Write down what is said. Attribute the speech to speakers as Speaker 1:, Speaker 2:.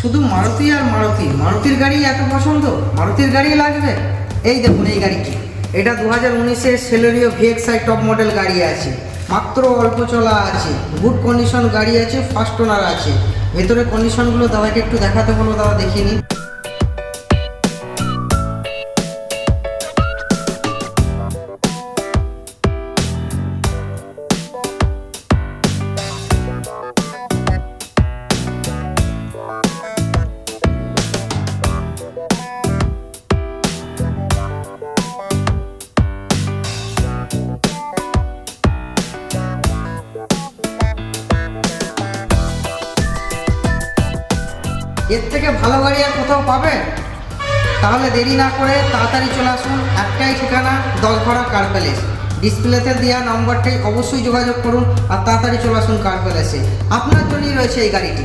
Speaker 1: শুধু মারুতি আর মারুতি, মারুতির গাড়ি এত পছন্দ, মারুতির গাড়ি লাগবে। এই দেখুন এই গাড়িটি, এটা 2019-এর সেলেরিও VXI টপ মডেল গাড়ি আছে, মাত্র অল্প চলা আছে, গুড কন্ডিশন গাড়ি আছে, ফার্স্ট ওনার আছে। ভেতরে কন্ডিশনগুলো দাদাকে একটু দেখাতে বলো, দাদা দেখিয়ে নিন। এর থেকে ভালো গাড়ি আর কোথাও পাবেন? তাহলে দেরি না করে তাড়াতাড়ি চলে আসুন, একটাই ঠিকানা, দলঘড়া কার প্যালেস। ডিসপ্লেতে দেওয়া নাম্বারটাই অবশ্যই যোগাযোগ করুন আর তাড়াতাড়ি চলে আসুন কার প্যালেসে। আপনার জন্যই রয়েছে এই গাড়িটি।